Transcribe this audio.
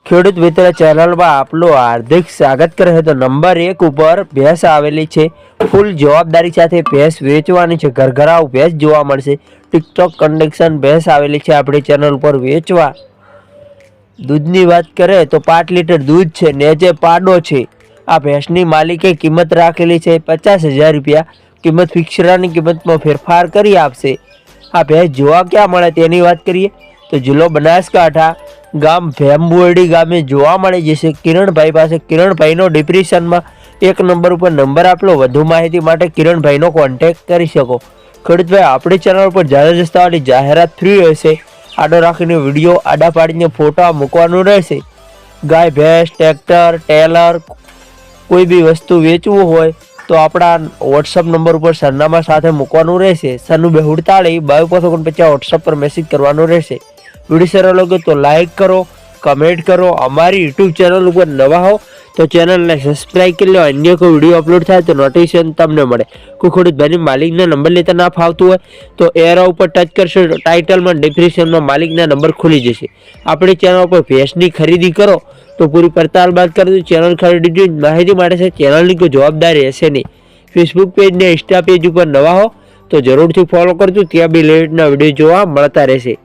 ખેડૂત મિત્ર ચેનલમાં આપનું હાર્દિક સ્વાગત કરે છે। તો નંબર 1 ઉપર ભેંસ આવેલી છે। ફૂલ જવાબદારી સાથે ભેંસ વેચવાની છે। ઘરઘરાવ ભેંસ જોવા મળશે। ટિકટોક કન્ડિશન ભેંસ આવેલી છે આપણી ચેનલ પર વેચવા। દૂધની વાત કરે તો 5 લીટર દૂધ છે, નેજે પાડો છે। આ ભેંસની માલિકે કિંમત રાખેલી છે 50,000 રૂપિયા। કિંમત ફિક્સરાની કિંમતમાં ફેરફાર કરી આપશે। આ ભેંસ જોવા ક્યાં મળે તેની વાત કરીએ તો જિલ્લો બનાસકાંઠા, ગામ ભેંબુરડી ગામે જોવા મળી જશે। કિરણભાઈ પાસે કિરણભાઈનો ડિપ્રેશનમાં 1 નંબર ઉપર નંબર આપેલો। વધુ માહિતી માટે કિરણભાઈનો કોન્ટેક્ટ કરી શકો। ખેડૂતભાઈ આપણી ચેનલ પર જાહેર રસ્તાઓની જાહેરાત ફ્રી રહેશે। આડો રાખીને વિડીયો આડા પાડીને ફોટા મૂકવાનું રહેશે। ગાય ભેંસ, ટ્રેક્ટર, ટેલર કોઈ બી વસ્તુ વેચવું હોય તો આપણા વોટ્સઅપ નંબર ઉપર સરનામા સાથે મૂકવાનું રહેશે। 9248 2249 વોટ્સઅપ પર મેસેજ કરવાનો રહેશે। વિડીયો સારો લાગે તો લાઈક કરો, કમેન્ટ કરો। અમારી યુટ્યુબ ચેનલ ઉપર નવા હો તો ચેનલને સબસ્ક્રાઈબ કરી લો। અન્ય કોઈ વિડીયો અપલોડ થાય તો નોટિફિકેશન તમને મળે। કોઈ ખેડૂતભાઈની માલિકના નંબર લેતા ના ફાવતું હોય તો એરો ઉપર ટચ કરશો તો ટાઇટલમાં ડિસ્ક્રિપ્શનમાં માલિકના નંબર ખુલી જશે। આપણી ચેનલ પર ભેંસની ખરીદી કરો તો પૂરી પડતાલ બાદ કરજો। ચેનલ ખરીદી માહિતી માટે છે, ચેનલની કોઈ જવાબદારી રહેશે નહીં। ફેસબુક પેજ ને ઇન્સ્ટા પેજ ઉપર નવા હો તો જરૂરથી ફોલો કરજો। ત્યાં બી લેટના વિડીયો જોવા મળતા રહેશે।